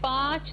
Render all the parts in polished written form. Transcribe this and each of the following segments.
5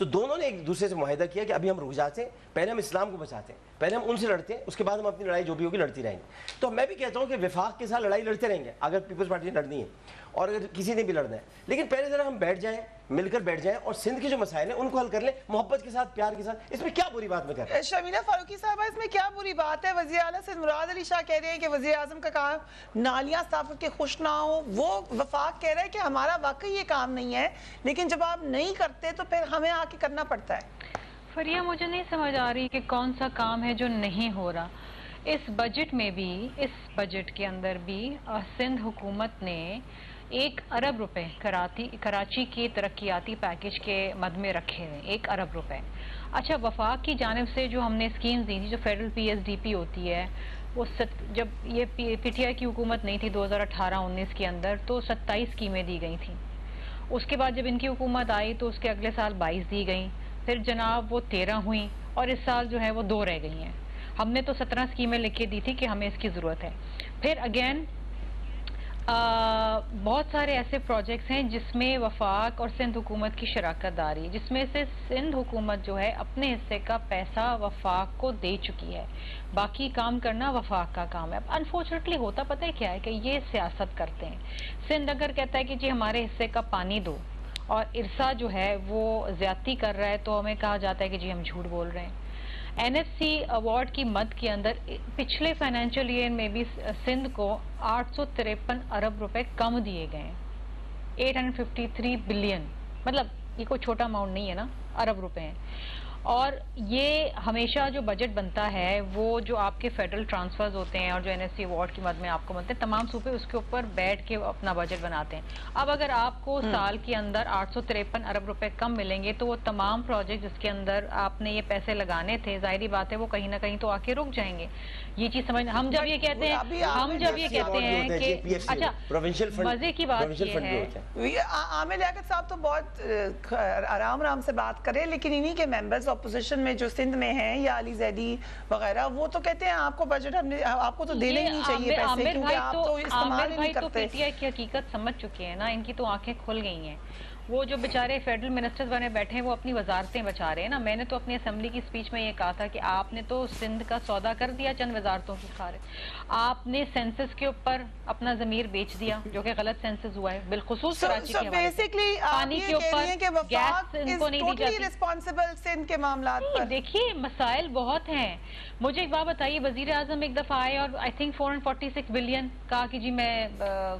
تو دونوں نے ایک دوسرے سے معاہدہ کیا کہ ابھی ہم رک جاتے ہیں, پہلے ہم اسلام کو بچاتے ہیں, پہلے ہم ان سے لڑتے ہیں, اس کے بعد ہم اپنی لڑائی جو بھی ہوگی لڑتی رہیں گے. تو میں بھی کہتا ہوں کہ وفاق کے ساتھ لڑائی لڑتے رہیں گے اگر پیپلز پارٹی نے لڑنی ہے اور اگر کسی نے بھی لڑنا ہے, لیکن پہلے ذرا ہم بیٹھ جائیں, مل کر بیٹھ جائیں اور سندھ کے جو مسائل ہیں ان کو حل کر لیں محبت کے ساتھ, پیار کے ساتھ. اس میں کیا بری بات میں کہہ رہا ہوں؟ شمینہ فاروقی صاحبہ, اس میں کیا بری بات ہے؟ وزیر اعلیٰ سے مراد علی شاہ کہہ رہے ہیں کہ وزیر اعظم کا کام نالیاں صاف کر کے خوش نہ ہو, وہ وفاق کہہ رہا ہے کہ ہمارا واقعی یہ کام نہیں ہے, لیکن جب آپ نہیں کرتے تو پھر ہمیں آ کے کرنا پڑتا ہے. فریہ, مجھے نہیں سمجھ آ رہی کہ کون سا کام ہے جو نہیں ہو رہا. اس بجٹ میں بھی, اس بجٹ کے اندر بھی سندھ حکومت نے 1 ارب روپے کراچی کی ترقیاتی پیکج کے مد میں رکھے ہوئے, 1 ارب روپے. اچھا, وفاق کی جانب سے جو ہم نے اسکیمز دی تھی, جو فیڈرل PSDP ہوتی ہے, وہ جب یہ پی ٹی آئی کی حکومت نہیں تھی 2018-19 کے اندر, تو 27 اسکیمیں دی گئی تھیں. اس کے بعد جب ان کی حکومت آئی تو اس کے اگلے سال 22 دی گئیں, پھر جناب وہ 13 ہوئیں, اور اس سال جو ہے وہ 2 رہ گئی ہیں. ہم نے تو 17 اسکیمیں لکھ کے دی تھی کہ ہمیں اس کی ضرورت ہے. پھر اگین بہت سارے ایسے پروجیکٹس ہیں جس میں وفاق اور سندھ حکومت کی شراکت داری, جس میں سے سندھ حکومت جو ہے اپنے حصے کا پیسہ وفاق کو دے چکی ہے, باقی کام کرنا وفاق کا کام ہے. اب انفارچونیٹلی ہوتا پتہ ہے کیا ہے کہ یہ سیاست کرتے ہیں. سندھ اگر کہتا ہے کہ جی ہمارے حصے کا پانی دو, اور ارسا جو ہے وہ زیادتی کر رہا ہے, تو ہمیں کہا جاتا ہے کہ جی ہم جھوٹ بول رہے ہیں. NFC ایوارڈ کی مد کے اندر پچھلے فائنینشیل ایئر میں بھی سندھ کو 853 ارب روپے کم دیے گئے ہیں, 853 بلین, مطلب یہ کوئی چھوٹا اماؤنٹ نہیں ہے نا, ارب روپے ہیں. اور یہ ہمیشہ جو بجٹ بنتا ہے وہ جو آپ کے فیڈرل ٹرانسفرز ہوتے ہیں اور جو NFC ایوارڈ کی مد میں آپ کو ملتے ہیں, تمام صوبے اس کے اوپر بیٹھ کے اپنا بجٹ بناتے ہیں. اب اگر آپ کو سال کے اندر 853 ارب روپے کم ملیں گے تو وہ تمام پروجیکٹ جس کے اندر آپ نے یہ پیسے لگانے تھے, ظاہری بات ہے وہ کہیں نہ کہیں تو آ کے رک جائیں گے. یہ چیز سمجھ, ہم جب یہ کہتے ہیں کہ اچھا مزے کی بات یہ ہے, عامر لیاقت صاحب تو بہت آرام سے بات کریں, لیکن انہی کے ممبرز اپوزیشن میں جو سندھ میں ہیں یا علی زیدی وغیرہ, وہ تو کہتے ہیں آپ کو بجٹ آپ کو تو دینے ہی نہیں چاہیے پیسے, کیونکہ آپ تو استعمال ہی نہیں کرتے. پی ٹی آئی کی حقیقت سمجھ چکے ہیں نا, ان کی تو آنکھیں کھل گئی ہیں. وہ جو بیچارے فیڈرل منسٹرز بنے بیٹھے ہیں وہ اپنی وزارتیں بچا رہے ہیں نا. میں نے تو اپنی اسمبلی کی سپیچ میں یہ کہا تھا کہ آپ نے تو سندھ کا سودا کر دیا چند وزارتوں کی خاطر. آپ نے سینسس کے اوپر اپنا ضمیر بیچ دیا, جو کہ غلط سینسس ہوا ہے, بالخصوص کراچی کے حوالے سے. پانی کے اوپر گیس ان کو نہیں دی جاتی. دیکھیے مسائل بہت ہیں. مجھے ایک بات بتائیے, وزیر اعظم ایک دفعہ آئے اور آئی تھنک 446 بلین کہا کہ جی میں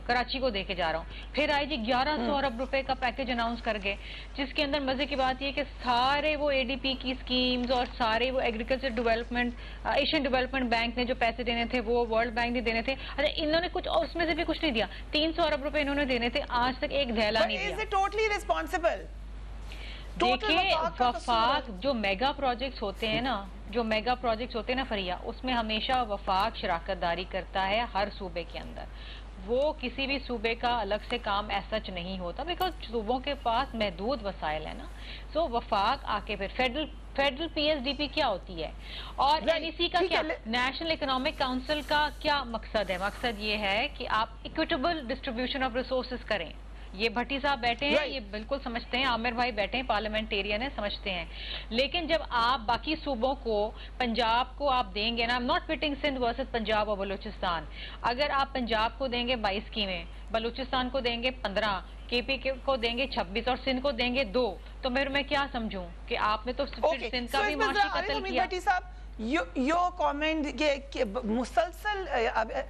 کراچی کو دے کے جا رہا ہوں. پھر آئے جی 1100 ارب روپے کا پیکج اناؤنس کر گئے, جس کے اندر مزے کی بات یہ کہ سارے وہ ADP کی اسکیمز اور سارے وہ agriculture development, Asian development bank نے جو پیسے دینے تھے وہ ورلڈ بینک نے دینے تھے. اچھا انہوں نے کچھ اور اس میں سے بھی کچھ نہیں دیا. 300 ارب روپے انہوں نے دینے تھے, آج تک ایک دھیلا نہیں دیا. دیکھیں وفاق جو میگا پروجیکٹس ہوتے ہیں نا, فریہ, اس میں ہمیشہ وفاق شراکت داری کرتا ہے ہر صوبے کے اندر. وہ کسی بھی صوبے کا الگ سے کام ایسا نہیں ہوتا, بیکاز صوبوں کے پاس محدود وسائل ہیں نا. سو وفاق آ کے پھر فیڈرل PSDP کیا ہوتی ہے, اور NEC کا کیا, نیشنل اکنامک کاؤنسل کا کیا مقصد ہے؟ مقصد یہ ہے کہ آپ ایکویٹیبل ڈسٹریبیوشن آف ریسورسز کریں. یہ بھٹی صاحب بیٹھے ہیں, یہ بالکل سمجھتے ہیں, عامر بھائی بیٹھے ہیں, پارلیمنٹیرین ہیں, سمجھتے ہیں. لیکن جب آپ باقی صوبوں کو, پنجاب کو آپ دیں گے نا, I'm not pitting Sindh versus Punjab اور بلوچستان, اگر آپ پنجاب کو دیں گے 22 اسکیمیں, بلوچستان کو دیں گے 15, KP کو دیں گے 26 اور سندھ کو دیں گے 2, تو میں کیا سمجھوں کہ آپ نے تو سندھ کا بھی معاشی قتل کیا. your comment کہ مسلسل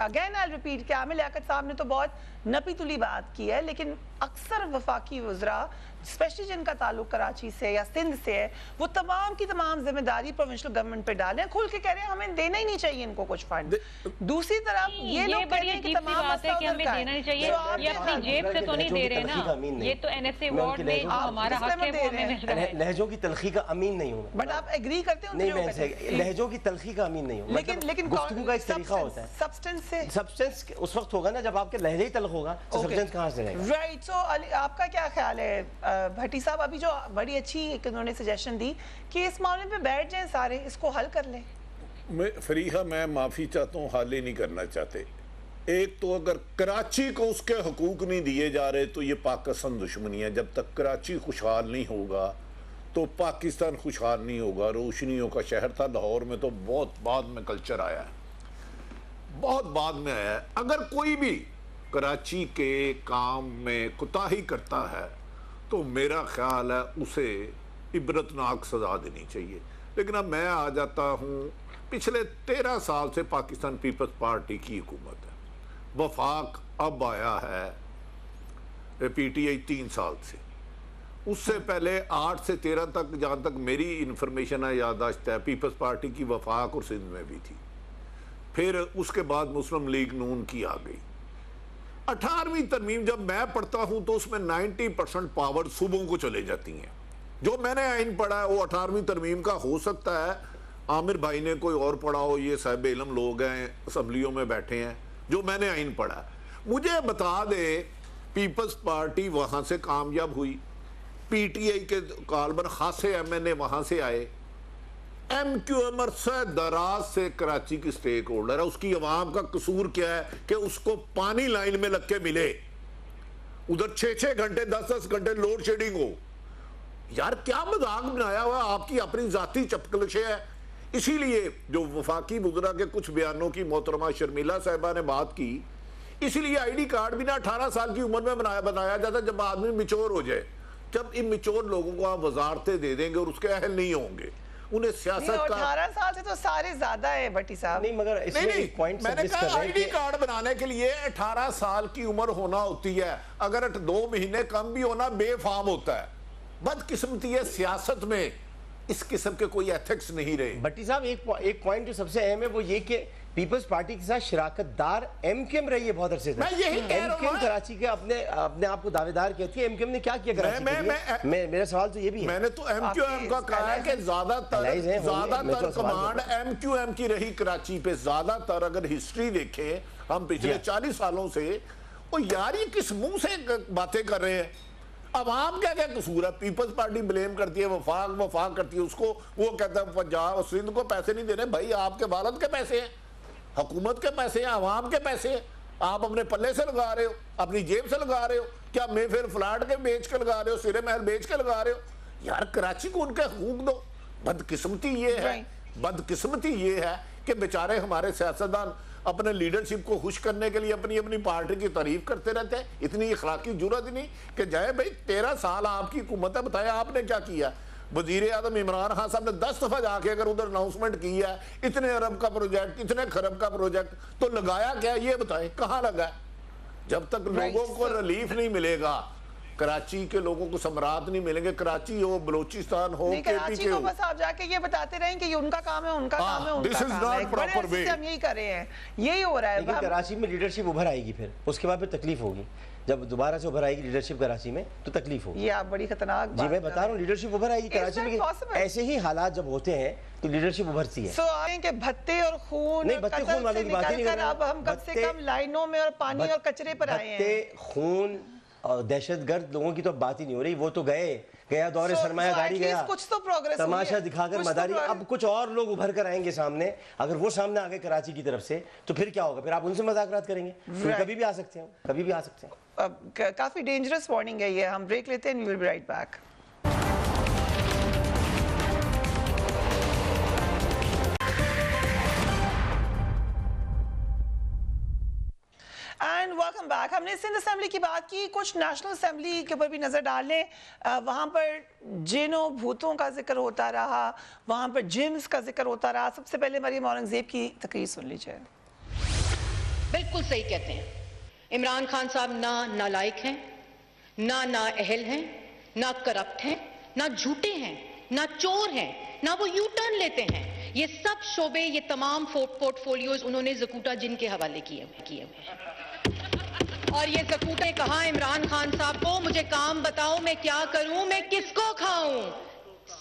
again I'll repeat کہ عامر لیاقت صاحب نے تو بہت نپی تلی بات کی ہے, لیکن اکثر وفاقی وزراء اسپیشلی جن کا تعلق کراچی سے یا سندھ سے ہے, وہ تمام کی تمام ذمہ داری پروونشل گورنمنٹ پہ ڈالیں, کھل کے کہہ رہے ہیں ہمیں دینا ہی نہیں چاہیے ان کو کچھ فنڈ. دوسری طرف یہ لوگ کہہ رہے ہیں کہ تمام مسئلہ کہ ہمیں دینا نہیں چاہیے, یہ اپنی جیب سے تو نہیں دے رہے نا, یہ تو NFC ایوارڈ میں ہمارا حق ہے وہ ہمیں مل رہا ہے. لہجوں کی تلخی کا امین نہیں ہوں, بٹ آپ ایگری کرتے ہیں؟ نہیں, میں لہجوں کی تلخی کا امین نہیں ہوں, لیکن گفتگو کا ایک طریقہ ہوتا ہے. سبسٹنس اس وقت ہوگا نا جب آپ کے لہجے ہی تلخ ہوگا, تو سبسٹنس کہاں سے رہے گا؟ رائٹ. سو آپ کا کیا خیال ہے بھٹی صاحب؟ ابھی جو بڑی اچھی ایک انہوں نے سجیشن دی کہ اس معاملے پہ بیٹھ جائیں سارے, اس کو حل کر لیں. فریحہ میں معافی چاہتا ہوں, حل ہی نہیں کرنا چاہتے. ایک تو اگر کراچی کو اس کے حقوق نہیں دیے جا رہے تو یہ پاکستان دشمنی ہے. جب تک کراچی خوشحال نہیں ہوگا تو پاکستان خوشحال نہیں ہوگا. روشنیوں کا شہر تھا. لاہور میں تو بہت بعد میں کلچر آیا ہے, بہت بعد میں آیا ہے. اگر کوئی بھی کراچی کے کام میں کوتاہی کرتا ہے تو میرا خیال ہے اسے عبرتناک سزا دینی چاہیے. لیکن اب میں آ جاتا ہوں, پچھلے 13 سال سے پاکستان پیپلز پارٹی کی حکومت ہے. وفاق اب آیا ہے پی ٹی آئی 3 سال سے. اس سے پہلے 8 سے 13 تک جہاں تک میری انفارمیشن ہے, یادداشت ہے, پیپلز پارٹی کی وفاق اور سندھ میں بھی تھی. پھر اس کے بعد مسلم لیگ نون کی آ گئی. 18ویں ترمیم جب میں پڑھتا ہوں تو اس میں 90% پاور صوبوں کو چلے جاتی ہیں. جو میں نے آئین پڑھا ہے وہ 18ویں ترمیم کا ہو سکتا ہے عامر بھائی نے کوئی اور پڑھا ہو, یہ صاحب علم لوگ ہیں اسمبلیوں میں بیٹھے ہیں. جو میں نے آئین پڑھا ہے مجھے بتا دے, پیپلز پارٹی وہاں سے کامیاب ہوئی, پی ٹی آئی کے غالباً خاصے ایم این اے وہاں سے آئے, ایم کیو ایم عرصہ دراز سے کراچی کی سٹیک ہولڈر ہے. اس کی عوام کا قصور کیا ہے کہ اس کو پانی لائن میں لگ کے ملے, ادھر 6 گھنٹے 10 گھنٹے لوڈ شیڈنگ ہو. یار کیا مذاق بنایا ہوا, آپ کی اپنی ذاتی چپکلشیں ہے. اسی لیے جو وفاقی وزراء کے کچھ بیانوں کی محترمہ شرمیلا صاحبہ نے بات کی, اسی لیے آئی ڈی کارڈ بھی نہ 18 سال کی عمر میں بنایا جاتا جب آدمی میچور ہو جائے. جب ان میچور لوگوں کو آپ وزارتیں دے دیں گے اور اس کے اہل نہیں ہوں گے, انہیں سیاست کا 18 سال سے تو سارے زیادہ ہے بھٹی صاحب. نہیں مگر اس میں ایک پوائنٹ میں نے کہا آئی ڈی کارڈ بنانے کے لیے 18 سال کی عمر ہونا ہوتی ہے. اگر 2 مہینے کم بھی ہونا بے فام ہوتا ہے. بدقسمتی ہے سیاست میں اس قسم کے کوئی ایتھکس نہیں رہے. بھٹی صاحب ایک پوائنٹ جو سب سے اہم ہے وہ یہ کہ پیپلز پارٹی کے ساتھ شراکت دار ایم کیو ایم رہی ہے بہت عرصے سے. میں یہی کہہ رہا ہوں, ایم کیو ایم کراچی کے اپنے آپ کو دعوے دار کہتی ہے. ایم کیو ایم نے کیا کیا کراچی کے لیے؟ میرا سوال تو یہ بھی ہے. میں نے تو ایم کیو ایم کا کہا ہے کہ زیادہ تر کمانڈ ایم کیو ایم کی رہی کراچی پہ. زیادہ تر اگر ہسٹری دیکھیں ہم پچھلے 40 سالوں سے, وہ یار یہ کس منہ سے باتیں کر رہے ہیں. عوام کیا قصور ہے؟ پیپلز پارٹی بلیم کرتی ہے, وفاق کرتی ہے اس کو. وہ کہتا ہے پنجاب اور سندھ کو پیسے نہیں دے رہے. بھائی آپ کے والد کے پیسے ہیں, حکومت کے پیسے ہیں, عوام کے پیسے ہیں. آپ اپنے پلے سے لگا رہے ہو, اپنی جیب سے لگا رہے ہو. کیا میں پھر فلاٹ کے بیچ کے لگا رہے ہو, سرے محل بیچ کے لگا رہے ہو؟ یار کراچی کو ان کے حقوق دو. بدقسمتی یہ ہے کہ بیچارے ہمارے سیاستدان اپنے لیڈرشپ کو خوش کرنے کے لیے اپنی پارٹی کی تعریف کرتے رہتے ہیں. اتنی اخلاقی جرات نہیں کہ جائے بھائی 13 سال آپ کی حکومت ہے, بتایا آپ نے کیا کیا. وزیر اعظم عمران خان صاحب نے 10 دفعہ جا کے اگر ادھر اناؤنسمنٹ کی ہے اتنے ارب کا پروجیکٹ, اتنے خرب کا پروجیکٹ, تو لگایا کیا یہ بتائیں, کہاں لگا ہے؟ جب تک لوگوں کو ریلیف نہیں ملے گا, کراچی کے لوگوں کو سمراٹ نہیں ملیں گے, کراچی ہو, بلوچستان ہو, کراچی کو بس آپ جا کے یہ بتاتے رہیں کہ یہ ان کا کام ہے, ان کا کام ہے, ان کا کام ہے. بڑے عرصے سے ہم یہی کر رہے ہیں, یہی ہو رہا ہے. لیکن کراچی میں لیڈرشپ ابھر آئے گی, پھر اس کے بعد پھر تکلیف ہوگی. جب دوبارہ سے ابھر آئے گی لیڈرشپ کراچی میں تو تکلیف ہوگی. یہ آپ بڑی خطرناک بات. جی میں بتا رہا ہوں لیڈرشپ ابھر آئے گی کراچی میں. ایسے ہی حالات جب ہوتے ہیں تو لیڈرشپ ابھرتی ہے. سو آئیں کہ بھتے اور خون, نہیں بھتے خون والے کی بات نہیں کر رہے. اب ہم کم سے کم لائنوں میں اور پانی اور کچرے پر آئے ہیں. بھتے خون اور دہشت گرد لوگوں کی تو بات ہی نہیں ہو رہی. وہ تو گیا دور سرمایہ داری گیا, تماشا دکھا کر مداری. اب کچھ اور لوگ ابھر کر آئیں گے سامنے. اگر وہ سامنے آگے کراچی کی طرف سے تو پھر کیا ہوگا؟ پھر آپ ان سے مذاکرات کریں گے. پھر کبھی بھی آ سکتے ہیں, کبھی بھی آ سکتے ہیں. کافی ڈینجرس وارننگ ہے یہ. ہم بریک لیتے ہیں, we will be right back. And welcome back. ہم نے سندھ اسمبلی کی بات کی, کچھ نیشنل اسمبلی کے اوپر بھی نظر ڈال لیں. وہاں پر جنوں بھوتوں کا ذکر ہوتا رہا, وہاں پر جمز کا ذکر ہوتا رہا. سب سے پہلے مریم اورنگزیب کی تقریر سن لیجیے. بالکل صحیح کہتے ہیں. عمران خان صاحب نہ نالائق ہیں, نہ نااہل ہیں, نہ کرپٹ ہیں, نہ جھوٹے ہیں, نہ چور ہیں, نہ وہ یو ٹرن لیتے ہیں. یہ سب شعبے, یہ تمام پورٹ فولیوز انہوں نے زکوٹا جن کے حوالے کیے ہوئے ہیں. اور یہ زکوٹا نے کہا عمران خان صاحب کو, مجھے کام بتاؤ, میں کیا کروں, میں کس کو کھاؤں.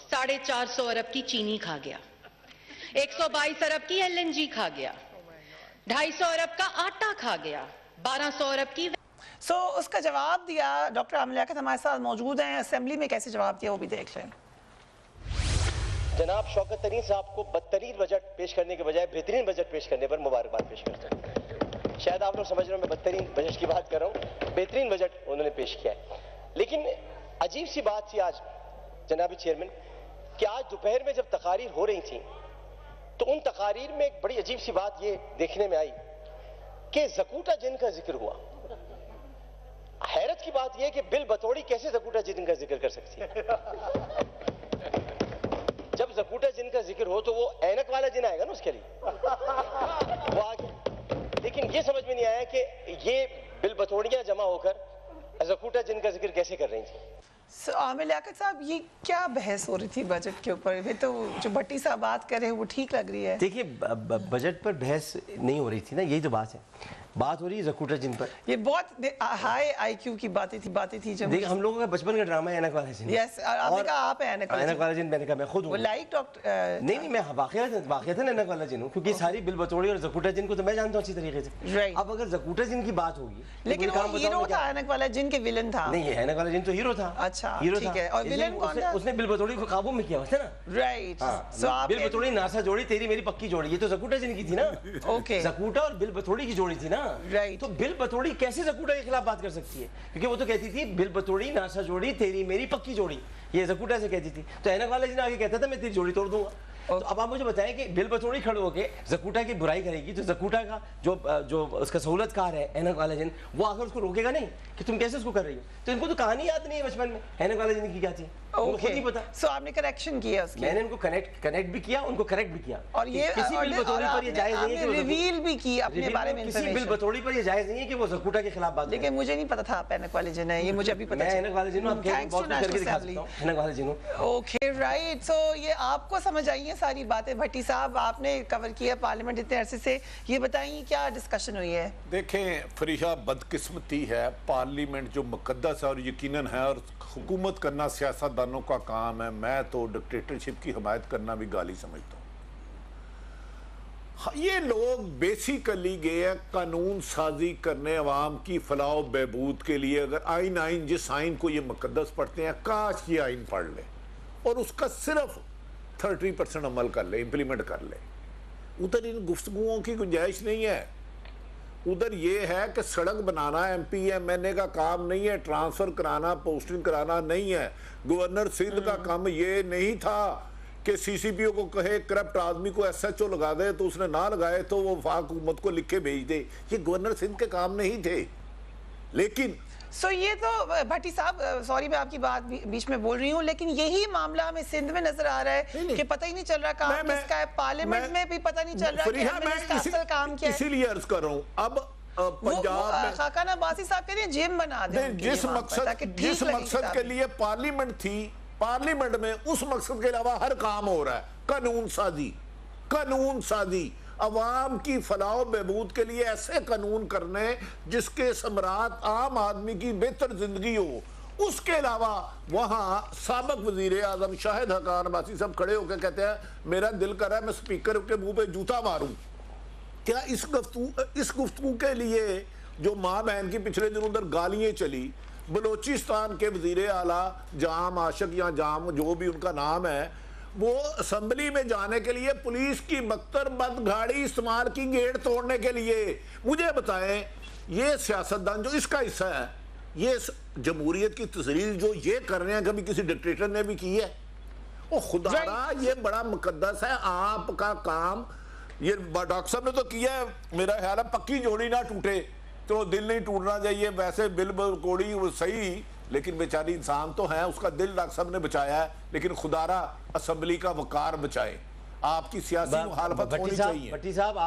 450 ارب کی چینی کھا گیا, 122 ارب کی LNG کھا گیا, 250 ارب کا آٹا کھا گیا, 1200 ارب کی. سو اس کا جواب دیا ڈاکٹر عامر لیاقت ہمارے ساتھ موجود ہیں. اسمبلی میں کیسے جواب دیا وہ بھی دیکھ لیں. جناب شوکت ترین صاحب کو بدترین بجٹ پیش کرنے کے بجائے بہترین بجٹ پیش کرنے پر مبارکباد پیش کرتا ہوں. شاید آپ لوگ سمجھ رہے ہو میں بدترین بجٹ کی بات کر رہا ہوں, بہترین بجٹ انہوں نے پیش کیا ہے. لیکن عجیب سی بات تھی, آج جناب چیئرمین کہ آج دوپہر میں جب تقاریر ہو رہی تھیں تو ان تقاریر میں ایک بڑی عجیب سی بات یہ دیکھنے میں آئی کہ زکوٹا جن کا ذکر ہوا. حیرت کی بات یہ کہ بل بطوڑی کیسے زکوٹا جن کا ذکر کر سکتی ہے؟ جب زکوٹا جن کا ذکر ہو تو وہ اینک والا جن آئے گا نا اس کے لیے وہ آگے. لیکن یہ سمجھ میں نہیں آیا کہ یہ بل بطوڑیاں جمع ہو کر زکوٹا جن کا ذکر کیسے کر رہی تھی. عامر لیاقت صاحب یہ کیا بحث ہو رہی تھی بجٹ کے اوپر؟ تو جو بھٹی صاحب بات کر رہے ہیں وہ ٹھیک لگ رہی ہے. دیکھیے بجٹ پر بحث نہیں ہو رہی تھی نا, یہی تو بات ہے. بات ہو رہی ہے زکوٹا جن پر. یہ بہت ہائی آئی کیو کی باتیں تھی جب دیکھیں ہم لوگوں کا بچپن کا ڈرامہ ہے اینک والا جن. یس, آپ نے کہا آپ ہیں اینک والا جن. میں نے کہا میں خود ہوں. وہ لائک ڈاکٹر نہیں میں واقعات اینک والا جن ہوں, کیونکہ ساری بل بطوڑی اور زکوٹا جن کو تو میں جانتا ہوں اچھی طریقے سے. اب اگر زکوٹا جن کی بات ہوگی لیکن وہ ہیرو تھا اینک والا جن کے ولن تھا. نہیں اینک والا جن تو ہیرو تھا. اچھا ٹھیک ہے, اور ولن کون تھا؟ اس نے بل بطوڑی کو قابو میں کیا تھا نا. رائٹ, بل بطوڑی ناسا جوڑی تیری میری پکی جوڑی, یہ تو زکوٹا جن کی تھی نا. اوکے, زکوٹا اور بل بطوڑی کی جوڑی تھی نا. رائٹ, تو بل بطوڑی کیسے زکوٹا کے خلاف بات کر سکتی ہے؟ کیونکہ وہ تو کہتی تھی بل بطوڑی ناسا جوڑی تیری میری پکی جوڑی, یہ زکوٹا سے کہتی تھی. تو اینک والا جن آگے کہتا تھا میں تیری جوڑی توڑ دوں گا. تو اب آپ مجھے بتائیں کہ بل بطوڑی کھڑے ہو کے زکوٹا کی برائی کرے گی تو زکوٹا کا جو اس کا سہولت کار ہے اینک والا جن, وہ آخر اس کو روکے گا نہیں کہ تم کیسے اس کو کر رہی ہو. تو ان کو تو کہانی یاد نہیں ہے بچپن میں اینک والا جن کی کیا تھی, ان کو خود نہیں پتا. سو آپ نے کریکشن کیا اس کی. میں نے ان کو کنیکٹ بھی کیا, ان کو کریکٹ بھی کیا. اور یہ کسی بل بطوڑی پر یہ جائز نہیں ہے کہ ریویل بھی کی اپنے بارے میں کسی بل بطوڑی پر یہ جائز نہیں ہے کہ وہ زکوٹا کے خلاف بات کرے. لیکن مجھے نہیں پتا تھا آپ اینک والے جن ہیں, یہ مجھے ابھی پتا چلا. میں اینک والے جن ہوں, آپ کہہ بہت کر کے دکھا سکتا ہوں اینک والے جن ہوں. اوکے رائٹ, سو یہ آپ کو سمجھ آئی ہیں ساری باتیں. بھٹی صاحب آپ نے کور کیا پارلیمنٹ اتنے عرصے سے, یہ بتائیں کیا ڈسکشن ہوئی ہے؟ دیکھیں فریحہ, بدقسمتی ہے پارلیمنٹ جو مقدس ہے اور یقیناً ہے, اور حکومت کرنا سیاست دانوں کا کام ہے. میں تو ڈکٹیٹرشپ کی حمایت کرنا بھی گالی سمجھتا ہوں. یہ لوگ بیسیکلی گئے ہیں قانون سازی کرنے عوام کی فلاح و بہبود کے لیے. اگر آئین جس آئین کو یہ مقدس پڑھتے ہیں, کاش یہ آئین پڑھ لے اور اس کا صرف 30% عمل کر لے, امپلیمنٹ کر لے. ادھر ان گفتگوؤں کی گنجائش نہیں ہے. ادھر یہ ہے کہ سڑک بنانا ایم پی ایم این اے کا کام نہیں ہے, ٹرانسفر کرانا پوسٹنگ کرانا نہیں ہے. گورنر سندھ کا کام یہ نہیں تھا کہ سی سی پی او کو کہے کرپٹ آدمی کو ایس ایچ او لگا دے, تو اس نے نہ لگائے تو وہ وفاق حکومت کو لکھ کے بھیج دے. یہ گورنر سندھ کے کام نہیں تھے. لیکن سو یہ تو بھٹی صاحب سوری میں آپ کی بات بیچ میں بول رہی ہوں, لیکن یہی معاملہ ہمیں سندھ میں نظر آ رہا ہے کہ پتہ ہی نہیں چل رہا کام کس کا ہے. پارلیمنٹ میں بھی پتہ نہیں چل رہا کہ ہم نے اس کا اصل کام کیا ہے. اسی لیے عرض کر رہا ہوں, اب پنجاب میں خاقان عباسی صاحب کہتے ہیں جیم بنا دیں جس مقصد کے لیے پارلیمنٹ تھی, پارلیمنٹ میں اس مقصد کے علاوہ ہر کام ہو رہا ہے. قانون سازی عوام کی فلاح و بہبود کے لیے ایسے قانون کرنے جس کے ثمرات عام آدمی کی بہتر زندگی ہو. اس کے علاوہ وہاں سابق وزیر اعظم شاہد حقان عباسی صاحب کھڑے ہو کے کہتے ہیں میرا دل کر رہا ہے میں سپیکر کے منہ پہ جوتا ماروں. کیا اس گفتگو کے لیے جو ماں بہن کی پچھلے دن ادھر گالیاں چلی, بلوچستان کے وزیر اعلیٰ جام عاشق یا جام جو بھی ان کا نام ہے, وہ اسمبلی میں جانے کے لیے پولیس کی بختر بد گاڑی استعمال کی گیٹ توڑنے کے لیے. مجھے بتائیں یہ سیاستدان جو اس کا حصہ ہے, یہ جمہوریت کی تسلیل جو یہ کر رہے ہیں کبھی کسی ڈکٹیٹر نے بھی کی ہے؟ او خدا را, یہ بڑا مقدس ہے آپ کا کام. یہ ڈاکٹر صاحب نے تو کیا ہے, میرا خیال ہے پکی جوڑی نہ ٹوٹے تو دل نہیں ٹوٹنا چاہیے. ویسے بل کوڑی وہ صحیح, لیکن بیچاری انسان تو ہے, اس کا دل ڈاکٹر صاحب نے بچایا ہے, لیکن خدا را اسمبلی کا وقار بچائے. آپ کی سیاسی مخالفت ہونی چاہیے. بھٹی صاحب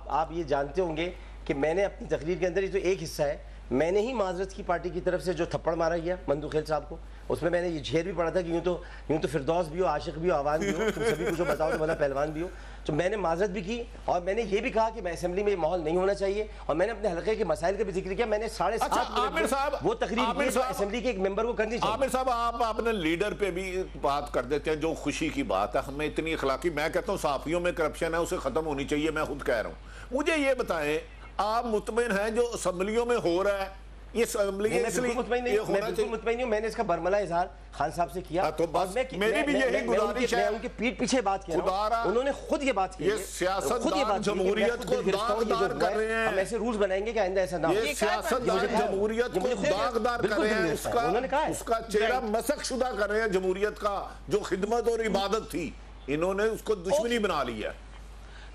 آپ یہ جانتے ہوں گے کہ میں نے اپنی تقریر کے اندر یہ تو ایک حصہ ہے, میں نے ہی معذرت کی پارٹی کی طرف سے جو تھپڑ مارا گیا مندو خیل صاحب کو, اس میں نے یہ جھیر بھی پڑھا تھا کہ یوں تو فردوس بھی ہو, عاشق بھی ہو, آواز بھی ہو, تم سبھی کچھ بتاؤ تو بنا پہلوان بھی ہو. تو میں نے معذرت بھی کی اور میں نے یہ بھی کہا کہ میں اسمبلی میں یہ ماحول نہیں ہونا چاہیے, اور میں نے اپنے حلقے کے مسائل کا بھی ذکر کیا. میں نے 7.5 وہ تقریر کی جو اسمبلی کے ایک ممبر کو کرنی چاہیے. عامر صاحب آپ اپنے لیڈر پہ بھی بات کر دیتے ہیں جو خوشی کی بات ہے. ہمیں اتنی اخلاقی, میں کہتا ہوں صحافیوں میں کرپشن ہے اسے ختم ہونی چاہیے, میں خود کہہ رہا ہوں. مجھے یہ بتائیں آپ مطمئن ہیں جو اسمبلیوں میں ہو رہا ہے یہ اسمبلی میں بالکل مطمئن نہیں ہوں. میں نے اس کا برملا اظہار خان صاحب سے کیا. تو بس میری بھی یہی گزارش ہے. میں ان کے پیٹ پیچھے بات کیا رہا ہوں, انہوں نے خود یہ بات کی. یہ سیاستدان جمہوریت کو داغدار کر رہے ہیں. ہم ایسے رولز بنائیں گے کہ آئندہ ایسا نہ ہو. یہ سیاستدان جمہوریت کو داغدار کر رہے ہیں. اس کا چہرہ مسخ شدہ کر رہے ہیں جمہوریت کا جو خدمت اور عبادت تھی. انہوں نے اس کو دشمنی بنا لی ہے.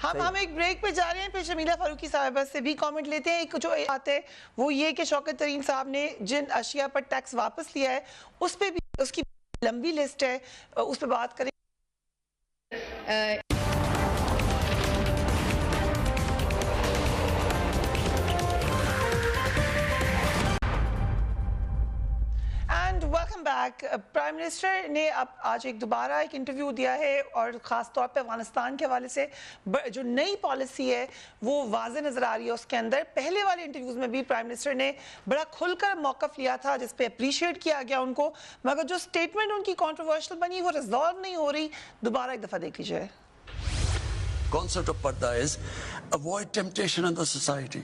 ہم ایک بریک پہ جا رہے ہیں, پھر شمیلہ فاروقی صاحبہ سے بھی کامنٹ لیتے ہیں. ایک جو بات ہے وہ یہ کہ شوکت ترین صاحب نے جن اشیاء پر ٹیکس واپس لیا ہے اس پہ بھی اس کی لمبی لسٹ ہے, اس پہ بات کریں. Welcome back. پرائم منسٹر نے اب آج ایک دوبارہ ایک انٹرویو دیا ہے اور خاص طور پہ افغانستان کے حوالے سے جو نئی پالیسی ہے وہ واضح نظر آ رہی ہے اس کے اندر. پہلے والے انٹرویوز میں بھی پرائم منسٹر نے بڑا کھل کر موقف لیا تھا جس پہ اپریشیٹ کیا گیا ان کو, مگر جو سٹیٹمنٹ ان کی کنٹروورشل بنی وہ ریزالو نہیں ہو رہی. دوبارہ ایک دفعہ دیکھ لیجیے. Concept of Parda is avoid temptation in the society.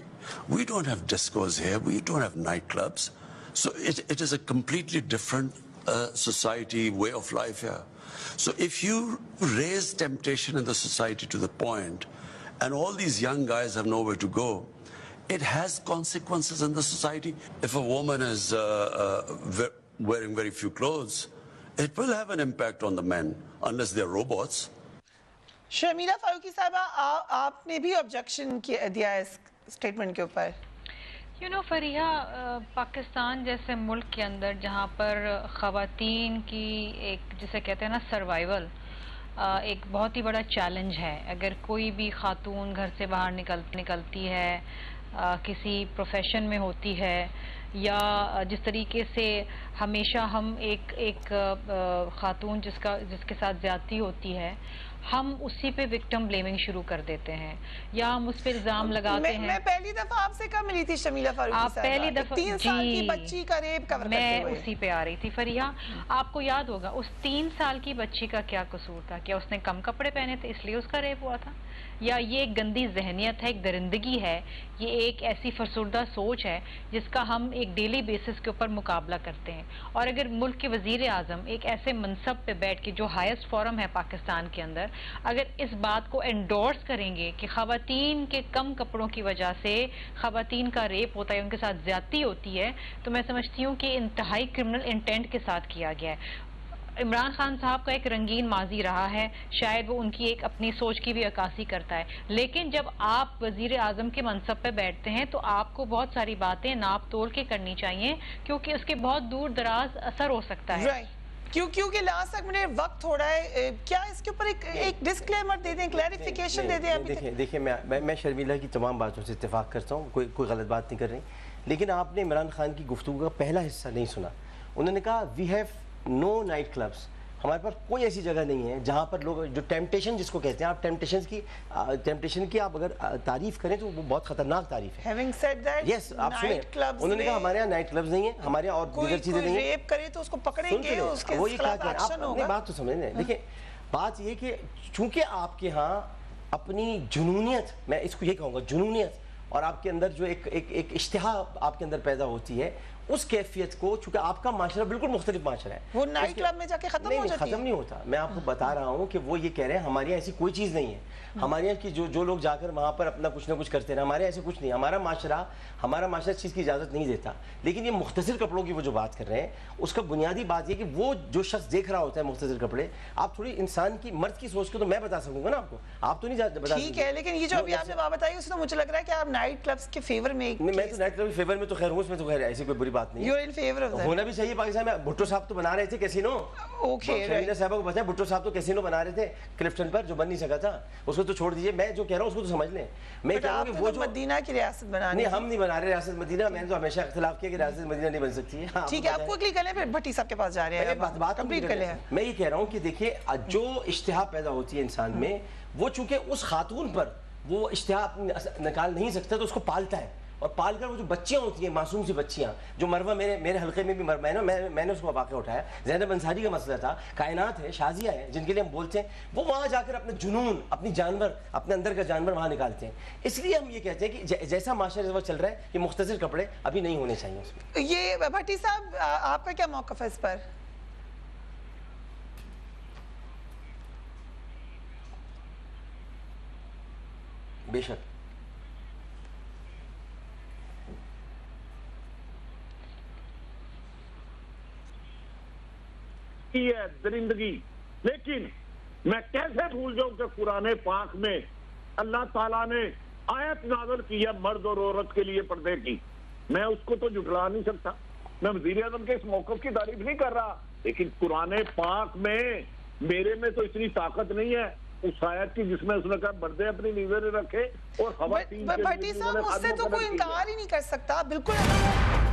We don't have discos here, we don't have nightclubs. So it is a completely different society, way of life here. So if you raise temptation in the society to the point, and all these young guys have nowhere to go, it has consequences in the society. If a woman is wearing very few clothes, it will have an impact on the men, unless they're robots. شمیلہ Farooqui صاحبہ آپ نے بھی objection دیا ہے اس statement کے اوپر. فریحہ, پاکستان جیسے ملک کے اندر جہاں پر خواتین کی ایک جسے کہتے ہیں نا سروائیول ایک بہت ہی بڑا چیلنج ہے. اگر کوئی بھی خاتون گھر سے باہر نکلتی ہے, کسی پروفیشن میں ہوتی ہے, یا جس طریقے سے ہمیشہ ہم ایک خاتون جس کے ساتھ زیادتی ہوتی ہے ہم اسی پہ وکٹم بلیمنگ شروع کر دیتے ہیں یا ہم اس پہ الزام لگاتے ہیں. میں پہلی دفعہ آپ سے کب ملی تھی شمیلہ فاروقی صاحبہ؟ آپ پہلی دفعہ 3 سال کی بچی کا ریپ کور کرتے ہوئے. میں اسی پہ آ رہی تھی فریحہ. آپ کو یاد ہوگا اس 3 سال کی بچی کا کیا قصور تھا؟ کیا اس نے کم کپڑے پہنے تھے اس لیے اس کا ریپ ہوا تھا؟ یا یہ ایک گندی ذہنیت ہے, ایک درندگی ہے, یہ ایک ایسی فرسودہ سوچ ہے جس کا ہم ایک ڈیلی بیسس کے اوپر مقابلہ کرتے ہیں. اور اگر ملک کے وزیر اعظم ایک ایسے منصب پہ بیٹھ کے جو ہائیسٹ فورم ہے پاکستان کے اندر اگر اس بات کو انڈورس کریں گے کہ خواتین کے کم کپڑوں کی وجہ سے خواتین کا ریپ ہوتا ہے, ان کے ساتھ زیادتی ہوتی ہے, تو میں سمجھتی ہوں کہ انتہائی کرمنل انٹینٹ کے ساتھ کیا گیا ہے. عمران خان صاحب کا ایک رنگین ماضی رہا ہے, شاید وہ ان کی ایک اپنی سوچ کی بھی عکاسی کرتا ہے, لیکن جب آپ وزیر اعظم کے منصب پہ بیٹھتے ہیں تو آپ کو بہت ساری باتیں ناپ تول کے کرنی چاہیے کیونکہ اس کے بہت دور دراز اثر ہو سکتا ہے. کیونکہ لاسٹ تک میرے وقت تھوڑا ہے, کیا اس کے اوپر ایک ڈسکلیمر دے دیں, کلیریفیکیشن دے دیں. دیکھیں میں شرمیلہ کی تمام باتوں سے اتفاق کرتا ہوں, کوئی غلط بات نہیں کر رہی, لیکن آپ نے عمران خان کی گفتگو کا پہلا حصہ نہیں سنا. انہوں نے کہا we have no night clubs, ہمارے پاس کوئی ایسی جگہ نہیں ہے جہاں پر لوگ جو ٹیمپٹیشن جس کو کہتے ہیں, آپ ٹیمپٹیشن کی آپ اگر تعریف کریں تو وہ بہت خطرناک تعریف ہے. یس آپ سنیں, انہوں نے کہا ہمارے یہاں نائٹ کلبز نہیں ہیں, ہمارے یہاں اور دیگر چیزیں نہیں ہیں. ریپ کرے تو اس کو پکڑیں گے, اس کے خلاف ایکشن ہوگا. بات تو سمجھ لیں. دیکھیں بات یہ کہ چونکہ آپ کے ہاں اپنی جنونیت, میں اس کو یہ کہوں گا جنونیت, اور آپ کے اندر جو ایک اشتہا آپ کے اندر پیدا ہوتی ہے, اس کیفیت کو چونکہ آپ کا معاشرہ بالکل مختلف معاشرہ ہے, وہ نائٹ کلب میں جا کے ختم ہو جاتی ہے. ختم نہیں ہوتا. میں آپ کو بتا رہا ہوں کہ وہ یہ کہہ رہے ہیں ہمارے یہاں ایسی کوئی چیز نہیں ہے. ہمارے یہاں کی جو لوگ جا کر وہاں پر اپنا کچھ نہ کچھ کرتے ہیں, ہمارے ایسے کچھ نہیں. ہمارا معاشرہ اس چیز کی اجازت نہیں دیتا. لیکن یہ مختصر کپڑوں کی وہ جو بات کر رہے ہیں, اس کا بنیادی بات یہ کہ وہ جو شخص دیکھ رہا ہوتا ہے مختصر کپڑے, آپ تھوڑی انسان کی مرد کی سوچ کو تو میں بتا سکوں گا نا آپ تو نہیں بتا. ٹھیک ہے, لیکن یہ جو ابھی آپ نے بات بتائی اس میں مجھے لگ رہا ہے کہ آپ نائٹ کلبس کے فیور میں. میں تو نائٹ کلب کے فیور میں تو خیر ہوں, اس میں تو خیر ایسی کوئی بری بات نہیں ہے. ہونا بھی چاہیے پاکستان میں. بھٹو صاحب تو بنا رہے تھے کیسینو, شمیلہ صاحبہ کو بتایا بھٹو صاحب تو کیسینو بنا رہے تھے کلفٹن پر, جو بن نہیں سکا تھا. اس کو تو چھوڑ دیجئے, میں جو کہہ رہا ہوں اس کو تو سمجھ لیں. میں کہہ رہا ہوں کہ وہ جو مدینہ کی ریاست بنانے, نہیں ہم نہیں بنا رہے ریاست مدینہ. میں نے تو ہمیشہ اختلاف کیا کہ ریاست مدینہ نہیں بن سکتی ہے. ٹھیک ہے, آپ کوئکلی کر لیں, پھر بھٹی صاحب کے پاس جا رہے ہیں, بات کمپلیٹ کر لیں. میں یہ کہہ رہا ہوں کہ دیکھیے جو اشتہا پیدا ہوتی ہے انسان میں, وہ چونکہ اس خاتون پر وہ اشتہا نکال نہیں سکتا تو اس کو پالتا ہے, اور پال کر وہ جو بچیاں ہوتی ہیں، معصوم سی بچیاں، جو مروہ میرے حلقے میں بھی میں نے اس کو واقعہ اٹھایا، زینب انصاری کا مسئلہ تھا، کائنات ہے، شازیہ ہے، جن کے لیے ہم بولتے ہیں، وہ وہاں جا کر اپنا جنون، اپنی جانور، اپنے اندر کا جانور وہاں نکالتے ہیں. اس لیے ہم یہ کہتے ہیں کہ جیسا معاشرہ اس وقت چل رہا ہے، یہ مختصر کپڑے ابھی نہیں ہونے چاہیے اس میں. یہ بھٹی صاحب آپ کا کیا موقف ہے اس پر؟ بے شک ہے درندگی، لیکن میں کیسے بھول جاؤں کہ قرآن پاک میں اللہ تعالیٰ نے آیت نازل کی ہے مرد اور عورت کے لیے پردے کی. میں اس کو تو جھٹلا نہیں سکتا. میں وزیر اعظم کے اس موقف کی تعریف نہیں کر رہا، لیکن قرآن پاک میں میرے میں تو اتنی طاقت نہیں ہے اس آیت کی جس میں اس نے کہا مردیں اپنی نظریں رکھے اور خواتین کے لیے بھٹی صاحب اس سے تو کوئی انکار ہی نہیں کر سکتا، بالکل